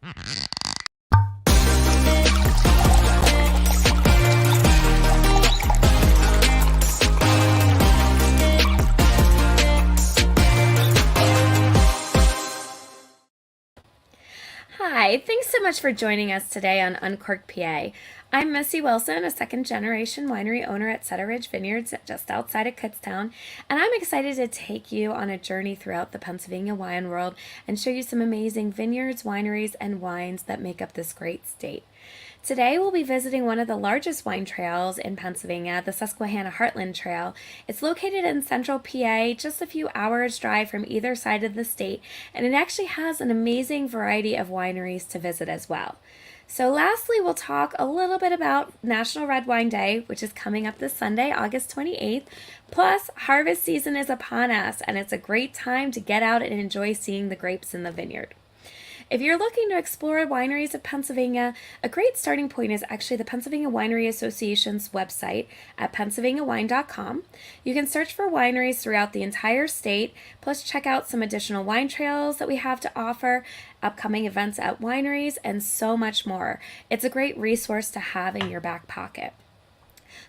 Hi, thanks so much for joining us today on Uncorked PA. I'm Missy Wilson, a second generation winery owner at Cedar Ridge Vineyards just outside of Kutztown, and I'm excited to take you on a journey throughout the Pennsylvania wine world and show you some amazing vineyards, wineries, and wines that make up this great state. Today we'll be visiting one of the largest wine trails in Pennsylvania, the Susquehanna Heartland Trail. It's located in central PA, just a few hours drive from either side of the state, and it actually has an amazing variety of wineries to visit as well. So lastly, we'll talk a little bit about National Red Wine Day, which is coming up this Sunday, August 28th. Plus, harvest season is upon us, and it's a great time to get out and enjoy seeing the grapes in the vineyard. If you're looking to explore wineries of Pennsylvania, a great starting point is actually the Pennsylvania Winery Association's website at pennsylvaniawine.com. You can search for wineries throughout the entire state, plus check out some additional wine trails that we have to offer, upcoming events at wineries, and so much more. It's a great resource to have in your back pocket.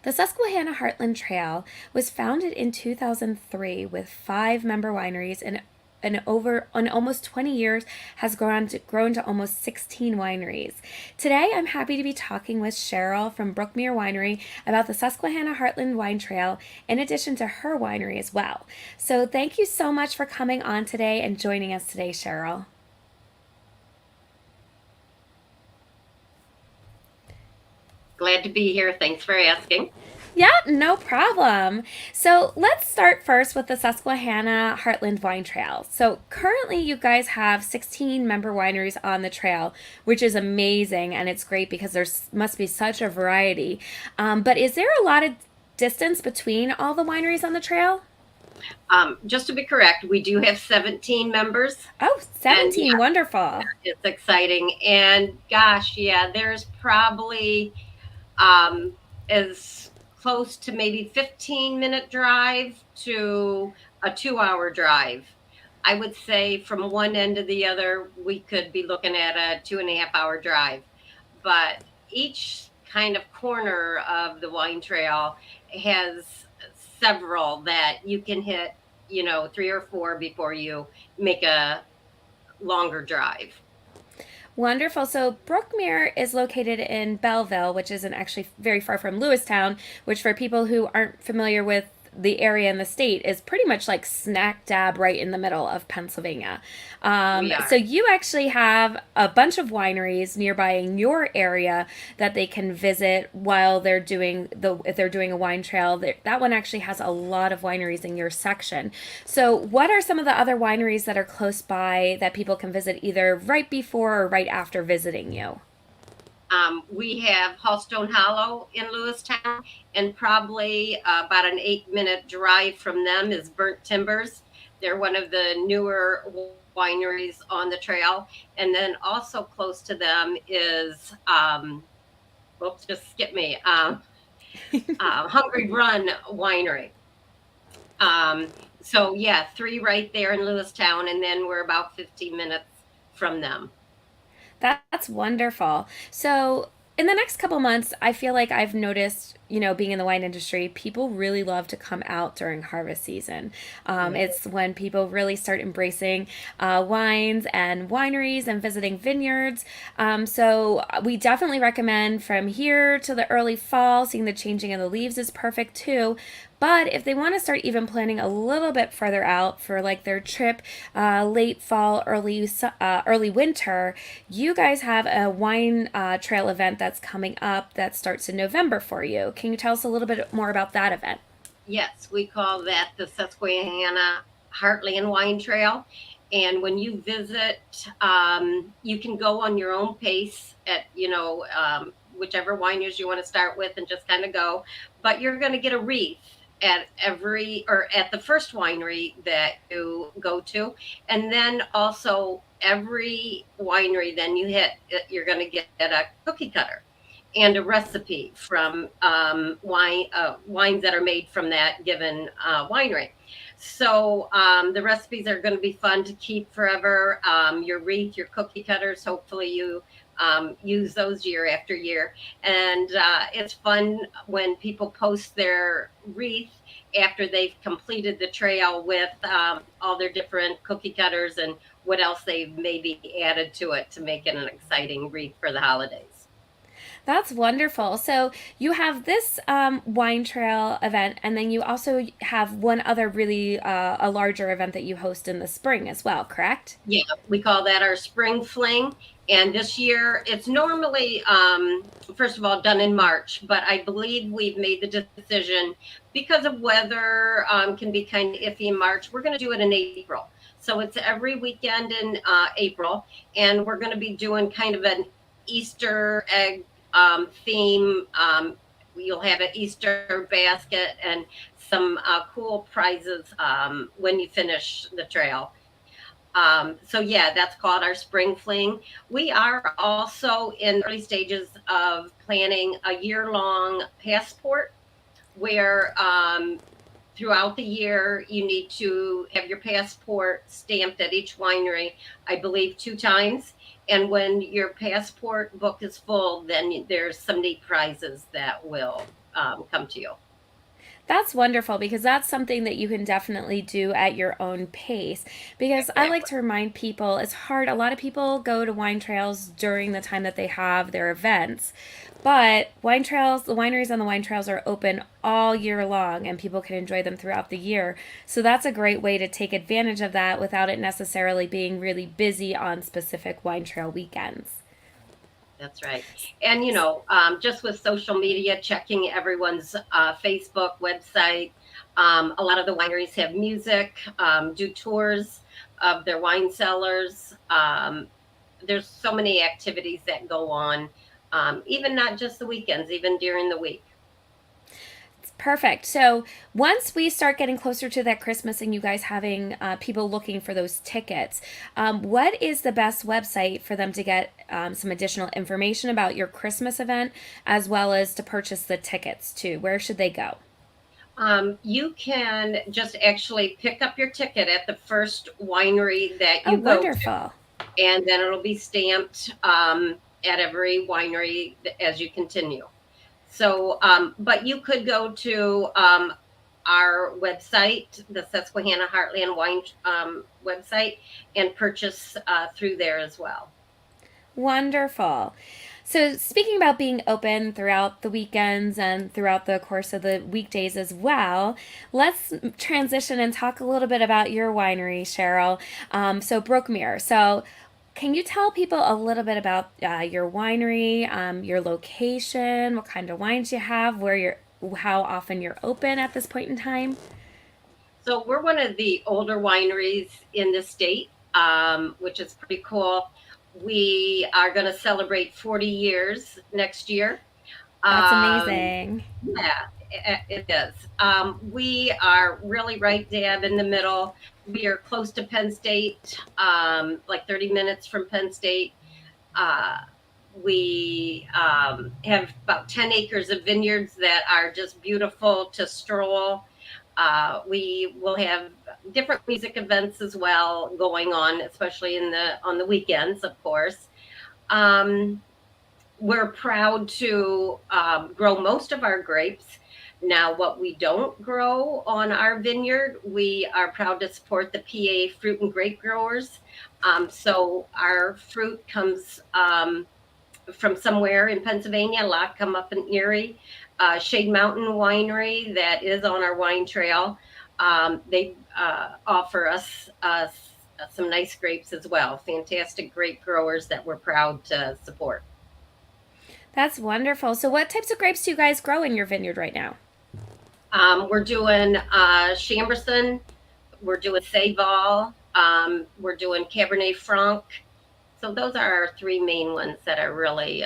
The Susquehanna Heartland Trail was founded in 2003 with 5 member wineries and over on almost 20 years has grown to almost 16 wineries. Today, I'm happy to be talking with Cheryl from Brookmere Winery about the Susquehanna Heartland Wine Trail, in addition to her winery as well. So thank you so much for coming on today and joining us today, Cheryl. Glad to be here. Thanks for asking. Yeah, no problem. So let's start first with the Susquehanna Heartland Wine Trail. So currently, you guys have 16 member wineries on the trail, which is amazing, and it's great because there must be such a variety. But is there a lot of distance between all the wineries on the trail? Just to be correct, we do have 17 members. Oh, 17, and, yeah, wonderful. it's exciting. And gosh, yeah, there's probably as close to maybe 15-minute drive to a 2-hour drive. I would say from one end to the other, we could be looking at a 2.5-hour drive. But each kind of corner of the wine trail has several that you can hit, 3 or 4 before you make a longer drive. Wonderful. So Brookmere is located in Belleville, which isn't actually very far from Lewistown, which for people who aren't familiar with the area in the state is pretty much like smack dab right in the middle of Pennsylvania. We So are. you actually have a bunch of wineries nearby in your area that they can visit while they're doing if they're doing a wine trail. That one actually has a lot of wineries in your section. So what are some of the other wineries that are close by that people can visit either right before or right after visiting you? We have Hallstone Hollow in Lewistown, and probably about an 8-minute drive from them is Burnt Timbers. They're one of the newer wineries on the trail. And then also close to them is, whoops, just skip me, Hungry Run Winery. So, yeah, 3 right there in Lewistown, and then we're about 15 minutes from them. That's wonderful. So, in the next couple months, I feel like I've noticed, being in the wine industry, people really love to come out during harvest season. It's when people really start embracing wines and wineries and visiting vineyards. So, we definitely recommend from here to the early fall, seeing the changing of the leaves is perfect too. But if they want to start even planning a little bit further out for like their trip, late fall, early winter, you guys have a wine trail event that's coming up that starts in November for you. Can you tell us a little bit more about that event? Yes, we call that the Susquehanna Heartland Wine Trail. And when you visit, you can go on your own pace at, whichever wineries you want to start with and just kind of go. But you're going to get a wreath at the first winery that you go to. And then also every winery then you're going to get a cookie cutter and a recipe from wines that are made from that given winery. So the recipes are going to be fun to keep forever. Your wreath, your cookie cutters, hopefully you use those year after year. And it's fun when people post their wreath after they've completed the trail with all their different cookie cutters and what else they've maybe added to it to make it an exciting wreath for the holidays. That's wonderful. So you have this wine trail event, and then you also have one other really a larger event that you host in the spring as well, correct? Yeah, we call that our spring fling. And this year, it's normally, first of all, done in March, but I believe we've made the decision because of weather can be kind of iffy in March. We're going to do it in April. So it's every weekend in April, and we're going to be doing kind of an Easter egg theme. You'll have an Easter basket and some cool prizes when you finish the trail. So yeah, that's called our spring fling. We are also in early stages of planning a year-long passport where throughout the year you need to have your passport stamped at each winery, I believe 2 times. And when your passport book is full, then there's some neat prizes that will come to you. That's wonderful because that's something that you can definitely do at your own pace. Because I like Exactly. to remind people it's hard. A lot of people go to wine trails during the time that they have their events. But wine trails, the wineries on the wine trails are open all year long and people can enjoy them throughout the year. So that's a great way to take advantage of that without it necessarily being really busy on specific wine trail weekends. That's right. And, just with social media, checking everyone's Facebook website, a lot of the wineries have music, do tours of their wine cellars. There's so many activities that go on, even not just the weekends, even during the week. Perfect. So once we start getting closer to that Christmas and you guys having people looking for those tickets, what is the best website for them to get some additional information about your Christmas event as well as to purchase the tickets to? Where should they go? You can just actually pick up your ticket at the first winery that Oh, you go to, wonderful. and then it'll be stamped at every winery as you continue. So, but you could go to our website, the Susquehanna Heartland Wine website, and purchase through there as well. Wonderful. So, speaking about being open throughout the weekends and throughout the course of the weekdays as well, let's transition and talk a little bit about your winery, Cheryl. So, Brookmere. So, can you tell people a little bit about your winery, your location, what kind of wines you have, how often you're open at this point in time? So we're one of the older wineries in the state, which is pretty cool. We are going to celebrate 40 years next year. That's Um, amazing. yeah, it is. We are really right dab in the middle. We are close to Penn State, like 30 minutes from Penn State. Uh, we have about 10 acres of vineyards that are just beautiful to stroll. We will have different music events as well going on, especially on the weekends, of course. Um, we're proud to grow most of our grapes. Now, what we don't grow on our vineyard, we are proud to support the PA fruit and grape growers. So our fruit comes from somewhere in Pennsylvania. A lot come up in Erie. Shade Mountain Winery that is on our wine trail. They offer us some nice grapes as well. Fantastic grape growers that we're proud to support. That's wonderful. So, what types of grapes do you guys grow in your vineyard right now? We're doing Chamberson. We're doing Seyval. We're doing Cabernet Franc. So those are our three main ones that are really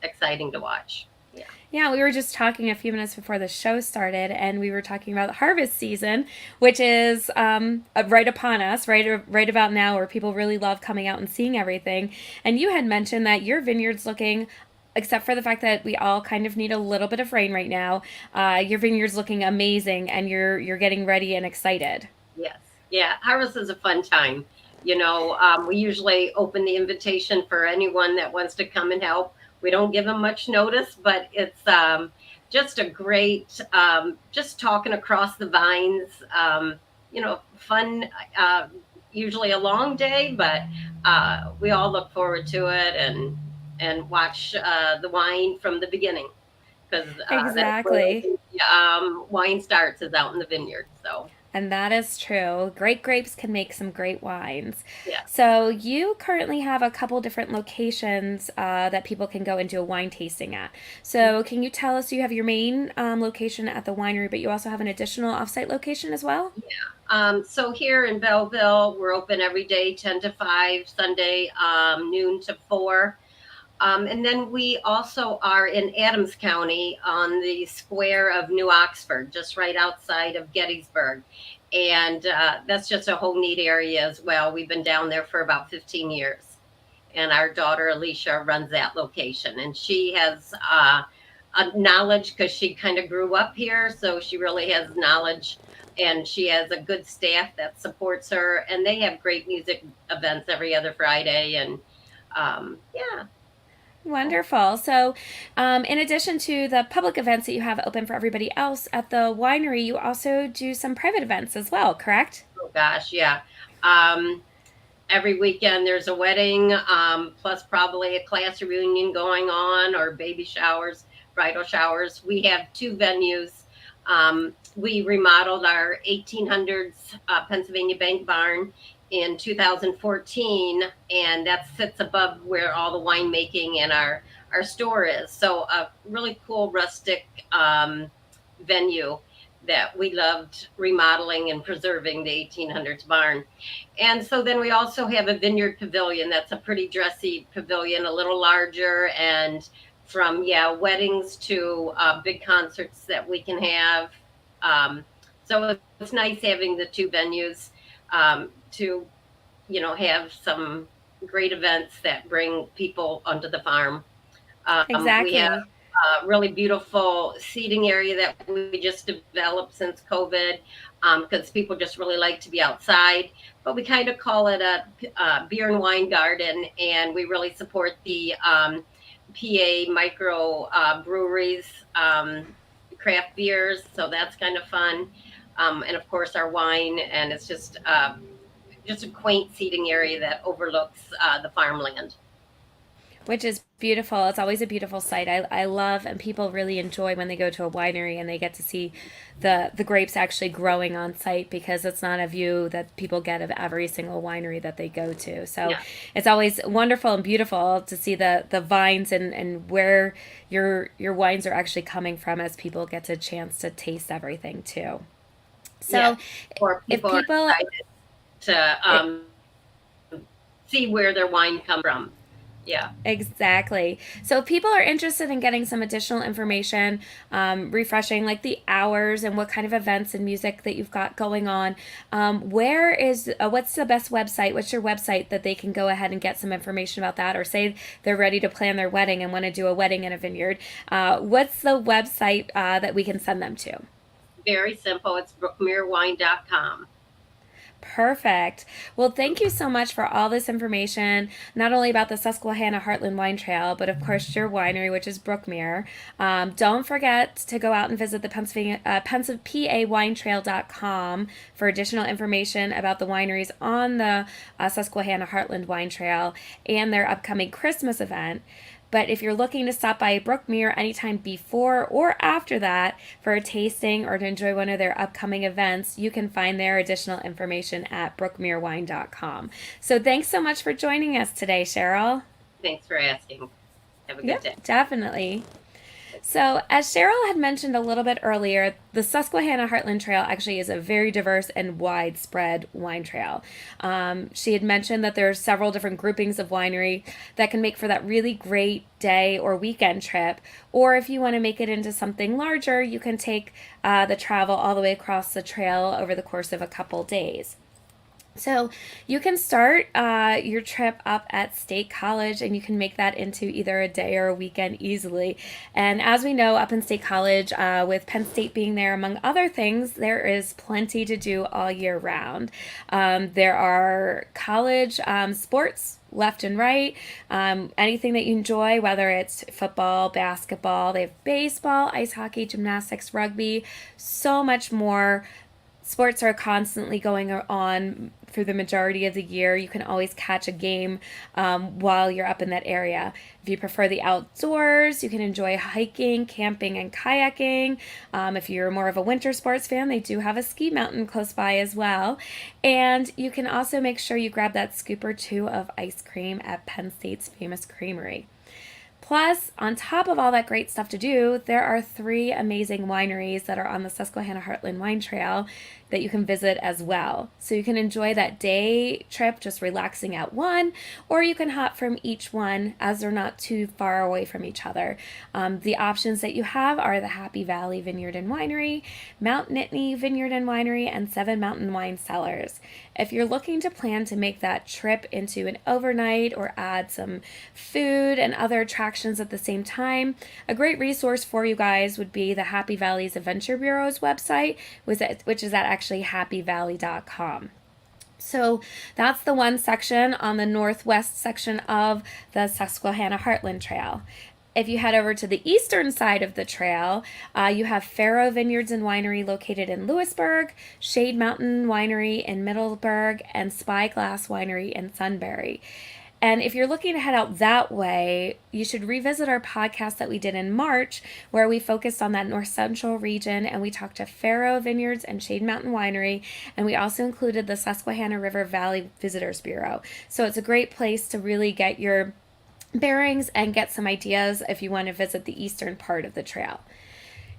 exciting to watch. Yeah. Yeah, we were just talking a few minutes before the show started, and we were talking about harvest season, which is right upon us, right about now, where people really love coming out and seeing everything. And you had mentioned that your vineyard's looking, except for the fact that we all kind of need a little bit of rain right now, your vineyard's looking amazing, and you're getting ready and excited. Yes. Yeah. Harvest is a fun time. We usually open the invitation for anyone that wants to come and help. We don't give them much notice, but it's just a great, just talking across the vines, fun, uh, usually a long day, but we all look forward to it and watch the wine from the beginning because that's where Exactly. the wine starts is out in the vineyard. So, And that is true. Great grapes can make some great wines. yeah. So, you currently have a couple different locations that people can go and do a wine tasting at. So, can you tell us you have your main location at the winery, but you also have an additional offsite location as well? So here in Belleville, we're open every day, 10 to 5, Sunday, noon to 4. And then we also are in Adams County on the square of New Oxford, just right outside of Gettysburg. And that's just a whole neat area as well. We've been down there for about 15 years. And our daughter Alicia runs that location. And she has a knowledge because she kind of grew up here. So she really has knowledge. And she has a good staff that supports her. And they have great music events every other Friday. And yeah. Wonderful. So, in addition to the public events that you have open for everybody else at the winery, you also do some private events as well, correct? Oh gosh, yeah. Um, every weekend there's a wedding, plus probably a class reunion going on or baby showers, bridal showers. We have two venues. We remodeled our 1800s Pennsylvania Bank Barn in 2014, and that sits above where all the winemaking and our store is. So a really cool rustic venue that we loved remodeling and preserving the 1800s barn. And so then we also have a vineyard pavilion that's a pretty dressy pavilion, a little larger, and from weddings to big concerts that we can have. So it's nice having the two venues to have some great events that bring people onto the farm. We have Exactly. a really beautiful seating area that we just developed since COVID because people just really like to be outside. But we kind of call it a beer and wine garden, and we really support the PA micro breweries, craft beers. So that's kind of fun. And of course, our wine, and it's just a quaint seating area that overlooks the farmland. Which is beautiful. It's always a beautiful sight. I love and people really enjoy when they go to a winery and they get to see the grapes actually growing on site because it's not a view that people get of every single winery that they go to. So Yeah. it's always wonderful and beautiful to see the vines and where your wines are actually coming from as people get a chance to taste everything too. Yeah. So Or if people are people excited to see where their wine comes from. Yeah. Exactly. So if people are interested in getting some additional information, refreshing like the hours and what kind of events and music that you've got going on, what's the best website? What's your website that they can go ahead and get some information about that? Or say they're ready to plan their wedding and want to do a wedding in a vineyard. What's the website that we can send them to? Very simple. It's brookmerewine.com. Perfect. Well, thank you so much for all this information, not only about the Susquehanna Heartland Wine Trail, but of course your winery, which is Brookmere. Don't forget to go out and visit the PAWinetrail.com for additional information about the wineries on the Susquehanna Heartland Wine Trail and their upcoming Christmas event. But if you're looking to stop by Brookmere anytime before or after that for a tasting or to enjoy one of their upcoming events, you can find their additional information at brookmerewine.com. So thanks so much for joining us today, Cheryl. Thanks for asking. Have a good Yep, day. definitely. So, as Cheryl had mentioned a little bit earlier, the Susquehanna Heartland Trail actually is a very diverse and widespread wine trail. She had mentioned that there are several different groupings of winery that can make for that really great day or weekend trip. Or if you want to make it into something larger, you can take the travel all the way across the trail over the course of a couple days. So you can start your trip up at State College, and you can make that into either a day or a weekend easily. And as we know, up in State College, with Penn State being there, among other things, there is plenty to do all year round. There are college sports left and right, anything that you enjoy, whether it's football, basketball. They have baseball, ice hockey, gymnastics, rugby, so much more. Sports are constantly going on through the majority of the year. You can always catch a game while you're up in that area. If you prefer the outdoors, you can enjoy hiking, camping, and kayaking. If you're more of a winter sports fan, they do have a ski mountain close by as well. And you can also make sure you grab that scoop or two of ice cream at Penn State's famous creamery. Plus, on top of all that great stuff to do, there are 3 amazing wineries that are on the Susquehanna Heartland Wine Trail that you can visit as well. So you can enjoy that day trip just relaxing at one, or you can hop from each one as they're not too far away from each other. The options that you have are the Happy Valley Vineyard and Winery, Mount Nittany Vineyard and Winery, and Seven Mountain Wine Cellars. If you're looking to plan to make that trip into an overnight or add some food and other attractions at the same time, a great resource for you guys would be the Happy Valley's Adventure Bureau's website, which is at actually happyvalley.com. So that's the one section on the northwest section of the Susquehanna Heartland Trail. If you head over to the eastern side of the trail, you have Faro Vineyards and Winery located in Lewisburg, Shade Mountain Winery in Middleburg, and Spyglass Winery in Sunbury. And if you're looking to head out that way, you should revisit our podcast that we did in March, where we focused on that north central region and we talked to Faro Vineyards and Shade Mountain Winery, and we also included the Susquehanna River Valley Visitors Bureau. So it's a great place to really get your bearings and get some ideas if you want to visit the eastern part of the trail.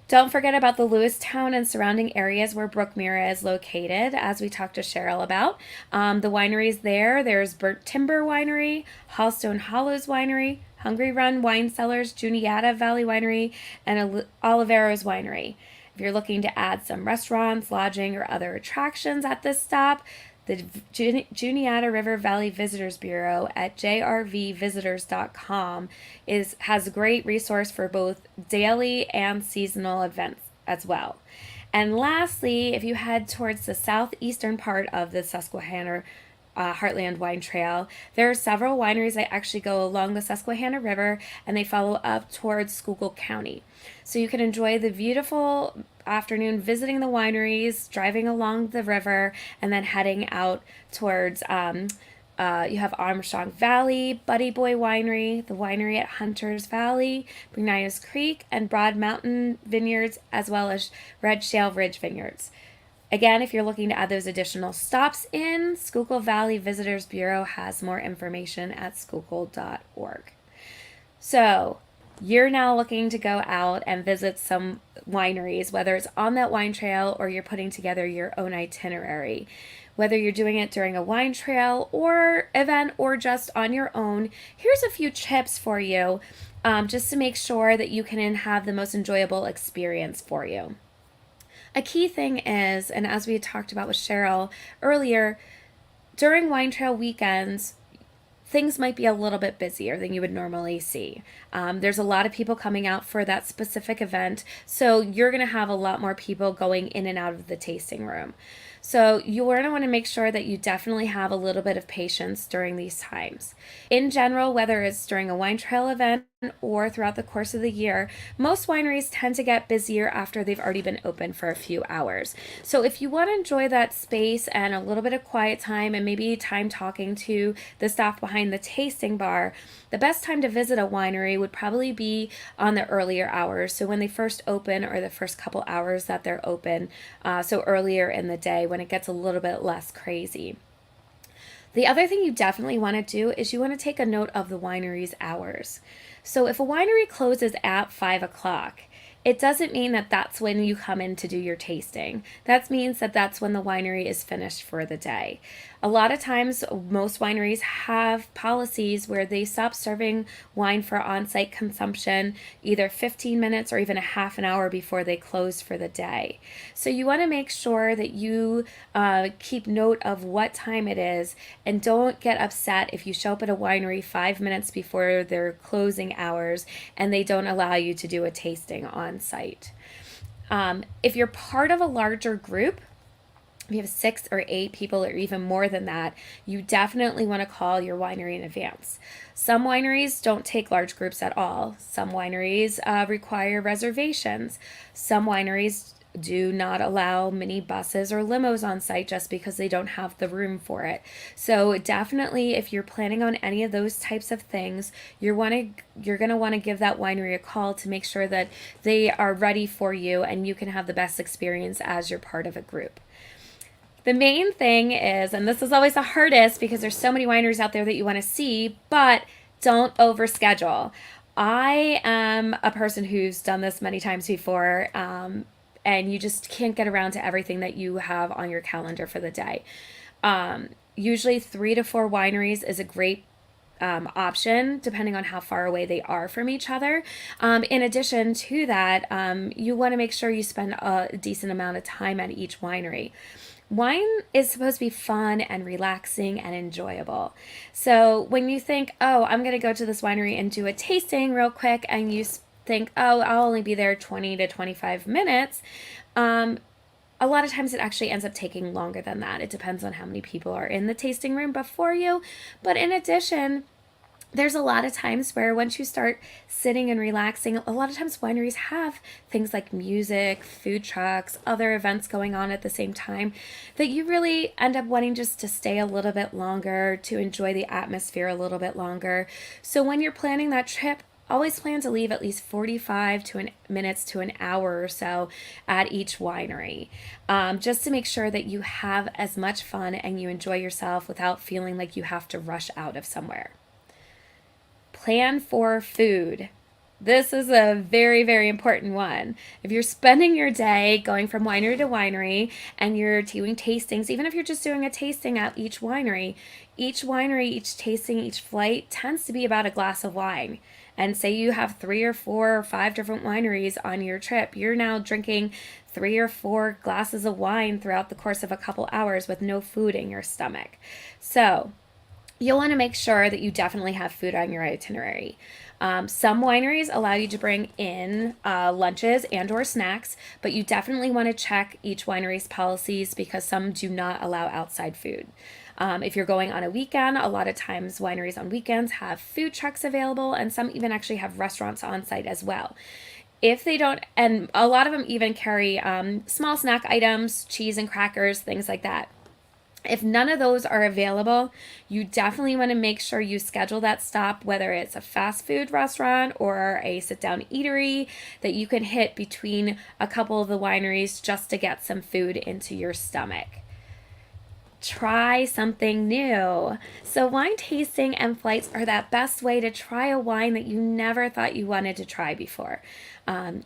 Don't forget about the Lewistown and surrounding areas where Brookmere is located, as we talked to Cheryl about. The wineries there's Burnt Timber Winery, Hallstone Hollows Winery, Hungry Run Wine Cellars, Juniata Valley Winery, and Oliveros Winery. If you're looking to add some restaurants, lodging, or other attractions at this stop, the Juniata River Valley Visitors Bureau at jrvvisitors.com has a great resource for both daily and seasonal events as well. And lastly, if you head towards the southeastern part of the Susquehanna Heartland Wine Trail, there are several wineries that actually go along the Susquehanna River, and they follow up towards Schuylkill County. So you can enjoy the beautiful afternoon visiting the wineries, driving along the river, and then heading out towards you have Armstrong Valley, Buddy Boy Winery, the winery at Hunters Valley, Brunias Creek, and Broad Mountain Vineyards, as well as Red Shale Ridge Vineyards. Again, if you're looking to add those additional stops in, Schuylkill Valley Visitors Bureau has more information at schuylkill.org. So, you're now looking to go out and visit some wineries, whether it's on that wine trail or you're putting together your own itinerary. Whether you're doing it during a wine trail or event or just on your own, here's a few tips for you just to make sure that you can have the most enjoyable experience for you. A key thing is, and as we had talked about with Cheryl earlier, during wine trail weekends, things might be a little bit busier than you would normally see. There's a lot of people coming out for that specific event, so you're going to have a lot more people going in and out of the tasting room. So you're going to want to make sure that you definitely have a little bit of patience during these times. In general, whether it's during a wine trail event or throughout the course of the year, most wineries tend to get busier after they've already been open for a few hours. So if you want to enjoy that space and a little bit of quiet time and maybe time talking to the staff behind the tasting bar, the best time to visit a winery would probably be on the earlier hours. So when they first open or the first couple hours that they're open, so earlier in the day when it gets a little bit less crazy. The other thing you definitely want to do is you want to take a note of the winery's hours. So if a winery closes at 5 o'clock, it doesn't mean that that's when you come in to do your tasting. That means that that's when the winery is finished for the day. A lot of times, most wineries have policies where they stop serving wine for on site consumption either 15 minutes or even a half an hour before they close for the day. So, you want to make sure that you keep note of what time it is and don't get upset if you show up at a winery 5 minutes before their closing hours and they don't allow you to do a tasting on site. If you're part of a larger group, if you have 6 or 8 people or even more than that, you definitely want to call your winery in advance. Some wineries don't take large groups at all. Some wineries require reservations. Some wineries do not allow mini buses or limos on site just because they don't have the room for it. So definitely, if you're planning on any of those types of things, you're going to want to give that winery a call to make sure that they are ready for you and you can have the best experience as you're part of a group. The main thing is, and this is always the hardest because there's so many wineries out there that you want to see, but don't overschedule. I am a person who's done this many times before, and you just can't get around to everything that you have on your calendar for the day. Usually 3 to 4 wineries is a great option depending on how far away they are from each other. In addition to that, you want to make sure you spend a decent amount of time at each winery. Wine is supposed to be fun and relaxing and enjoyable. So when you think, oh, I'm going to go to this winery and do a tasting real quick, and you think, oh, I'll only be there 20 to 25 minutes, a lot of times it actually ends up taking longer than that. It depends on how many people are in the tasting room before you. But in addition, there's a lot of times where once you start sitting and relaxing, a lot of times wineries have things like music, food trucks, other events going on at the same time that you really end up wanting just to stay a little bit longer, to enjoy the atmosphere a little bit longer. So when you're planning that trip, always plan to leave at least 45 minutes to an hour or so at each winery, just to make sure that you have as much fun and you enjoy yourself without feeling like you have to rush out of somewhere. Plan for food. This is a very, very important one. If you're spending your day going from winery to winery and you're doing tastings, even if you're just doing a tasting at each winery, each tasting, each flight tends to be about a glass of wine. And say you have 3 or 4 or 5 different wineries on your trip, you're now drinking 3 or 4 glasses of wine throughout the course of a couple hours with no food in your stomach. So you'll want to make sure that you definitely have food on your itinerary. Some wineries allow you to bring in lunches and or snacks, but you definitely want to check each winery's policies because some do not allow outside food. If you're going on a weekend, a lot of times wineries on weekends have food trucks available, and some even actually have restaurants on site as well. If they don't, and a lot of them even carry small snack items, cheese and crackers, things like that. If none of those are available, you definitely want to make sure you schedule that stop, whether it's a fast food restaurant or a sit down eatery that you can hit between a couple of the wineries just to get some food into your stomach. Try something new. So wine tasting and flights are that best way to try a wine that you never thought you wanted to try before.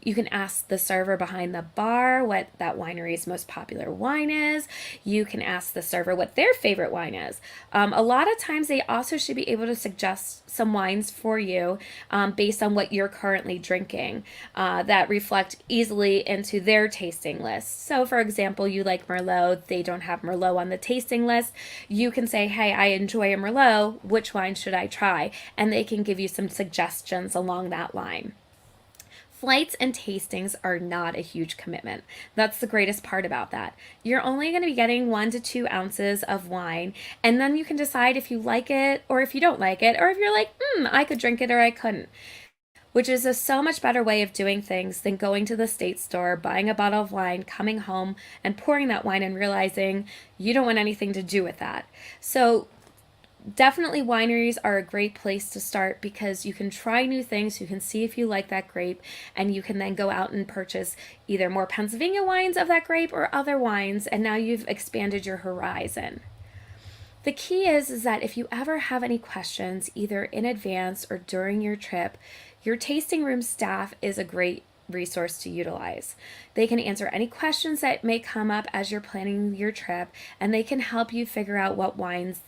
You can ask the server behind the bar what that winery's most popular wine is. You can ask the server what their favorite wine is. A lot of times they also should be able to suggest some wines for you based on what you're currently drinking that reflect easily into their tasting list. So for example, you like Merlot, they don't have Merlot on the tasting list. You can say, hey, I enjoy a Merlot, which wine should I try? And they can give you some suggestions along that line. Flights and tastings are not a huge commitment. That's the greatest part about that. You're only going to be getting 1 to 2 ounces of wine, and then you can decide if you like it or if you don't like it, or if you're like, I could drink it or I couldn't. Which is a so much better way of doing things than going to the state store, buying a bottle of wine, coming home, and pouring that wine and realizing you don't want anything to do with that. So definitely wineries are a great place to start because you can try new things, you can see if you like that grape, and you can then go out and purchase either more Pennsylvania wines of that grape or other wines, and now you've expanded your horizon. The key is that if you ever have any questions, either in advance or during your trip, your tasting room staff is a great resource to utilize. They can answer any questions that may come up as you're planning your trip, and they can help you figure out what wines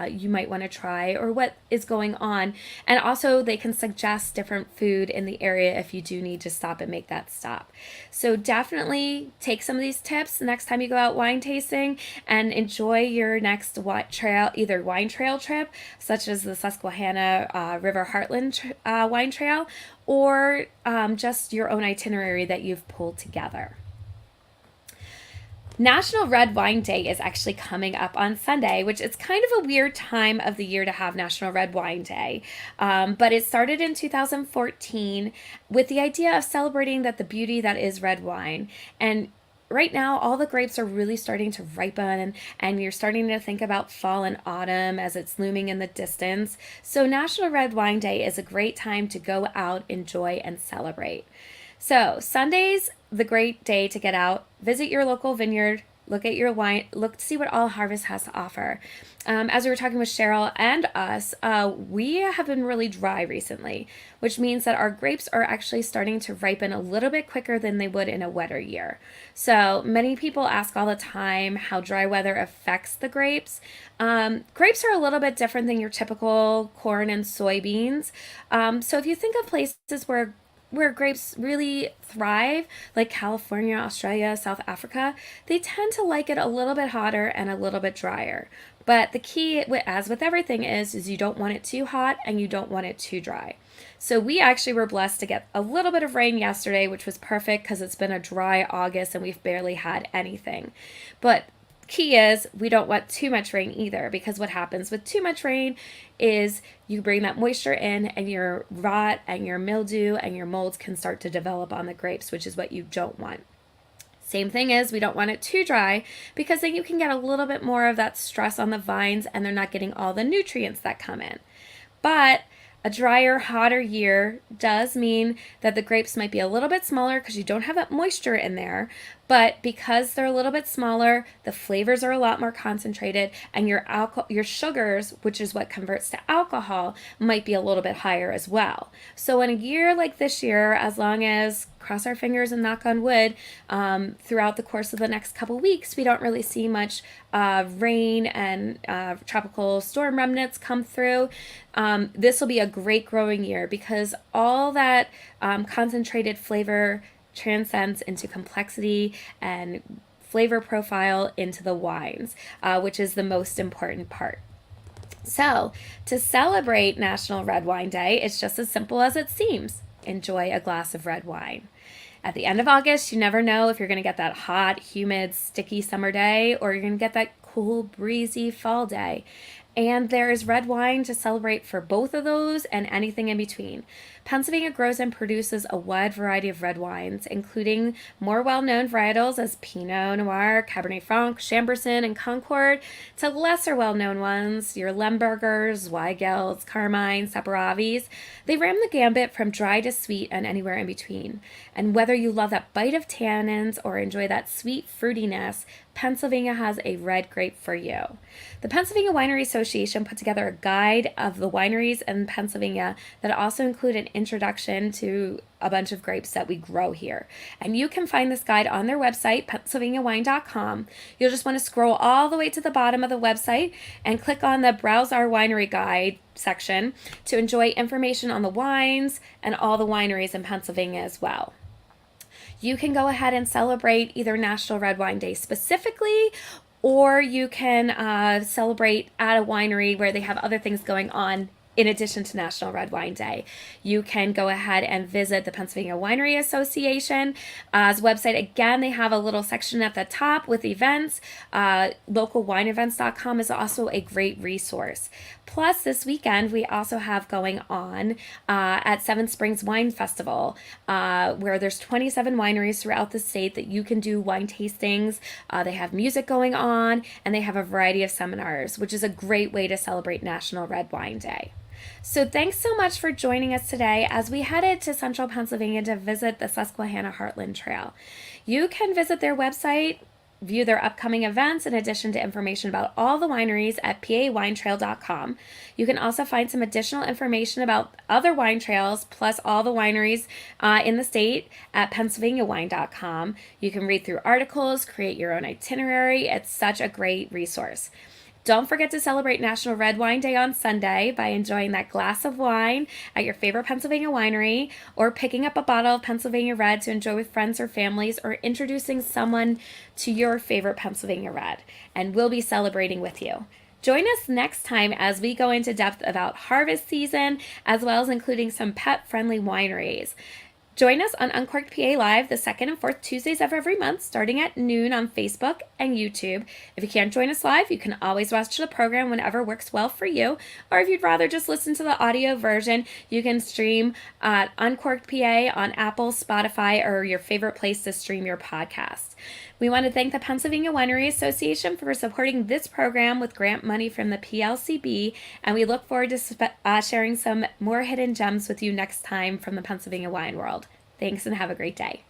you might want to try or what is going on. And also, they can suggest different food in the area if you do need to stop and make that stop. So definitely take some of these tips next time you go out wine tasting and enjoy your next trail, either wine trail trip, such as the Susquehanna River Heartland Wine Trail, or just your own itinerary that you've pulled together. National Red Wine Day is actually coming up on Sunday, which is kind of a weird time of the year to have National Red Wine Day. But it started in 2014 with the idea of celebrating the beauty that is red wine. And right now, all the grapes are really starting to ripen, and you're starting to think about fall and autumn as it's looming in the distance. So National Red Wine Day is a great time to go out, enjoy, and celebrate. So Sunday's the great day to get out, visit your local vineyard, look at your wine, look to see what All Harvest has to offer. As we were talking with Cheryl and us, we have been really dry recently, which means that our grapes are actually starting to ripen a little bit quicker than they would in a wetter year. So many people ask all the time how dry weather affects the grapes. Grapes are a little bit different than your typical corn and soybeans. So if you think of places where grapes really thrive, like California, Australia, South Africa, they tend to like it a little bit hotter and a little bit drier. But the key, as with everything, is you don't want it too hot and you don't want it too dry. So we actually were blessed to get a little bit of rain yesterday, which was perfect because it's been a dry August and we've barely had anything. But key is we don't want too much rain either, because what happens with too much rain is you bring that moisture in and your rot and your mildew and your molds can start to develop on the grapes, which is what you don't want. Same thing is we don't want it too dry, because then you can get a little bit more of that stress on the vines and they're not getting all the nutrients that come in. But a drier, hotter year does mean that the grapes might be a little bit smaller because you don't have that moisture in there. But because they're a little bit smaller, the flavors are a lot more concentrated, and your sugars, which is what converts to alcohol, might be a little bit higher as well. So in a year like this year, as long as, cross our fingers and knock on wood, throughout the course of the next couple weeks, we don't really see much rain and tropical storm remnants come through. This will be a great growing year because all that concentrated flavor transcends into complexity and flavor profile into the wines, which is the most important part. So, to celebrate National Red Wine Day, it's just as simple as it seems. Enjoy a glass of red wine. At the end of August, you never know if you're going to get that hot, humid, sticky summer day or you're going to get that cool, breezy fall day. And there is red wine to celebrate for both of those and anything in between. Pennsylvania grows and produces a wide variety of red wines, including more well-known varietals as Pinot Noir, Cabernet Franc, Chambourcin, and Concord, to lesser well-known ones, your Lembergers, Weigel's, Carmine, Saperavis. They ran the gambit from dry to sweet and anywhere in between. And whether you love that bite of tannins or enjoy that sweet fruitiness, Pennsylvania has a red grape for you. The Pennsylvania Winery Association put together a guide of the wineries in Pennsylvania that also include an introduction to a bunch of grapes that we grow here. And you can find this guide on their website, PennsylvaniaWine.com. You'll just want to scroll all the way to the bottom of the website and click on the Browse Our Winery Guide section to enjoy information on the wines and all the wineries in Pennsylvania as well. You can go ahead and celebrate either National Red Wine Day specifically, or you can celebrate at a winery where they have other things going on in addition to National Red Wine Day. You can go ahead and visit the Pennsylvania Winery Association's website. Again, they have a little section at the top with events. Localwineevents.com is also a great resource. Plus, this weekend, we also have going on at Seven Springs Wine Festival, where there's 27 wineries throughout the state that you can do wine tastings. They have music going on, and they have a variety of seminars, which is a great way to celebrate National Red Wine Day. So thanks so much for joining us today as we headed to central Pennsylvania to visit the Susquehanna Heartland Trail. You can visit their website view their upcoming events in addition to information about all the wineries at pawinetrail.com. You can also find some additional information about other wine trails plus all the wineries in the state at pennsylvaniawine.com. You can read through articles, create your own itinerary. It's such a great resource. Don't forget to celebrate National Red Wine Day on Sunday by enjoying that glass of wine at your favorite Pennsylvania winery, or picking up a bottle of Pennsylvania Red to enjoy with friends or families, or introducing someone to your favorite Pennsylvania Red. And we'll be celebrating with you. Join us next time as we go into depth about harvest season, as well as including some pet-friendly wineries. Join us on Uncorked PA Live the second and fourth Tuesdays of every month, starting at noon on Facebook and YouTube. If you can't join us live, you can always watch the program whenever works well for you. Or if you'd rather just listen to the audio version, you can stream Uncorked PA on Apple, Spotify, or your favorite place to stream your podcast. We want to thank the Pennsylvania Winery Association for supporting this program with grant money from the PLCB, and we look forward to sharing some more hidden gems with you next time from the Pennsylvania wine world. Thanks and have a great day.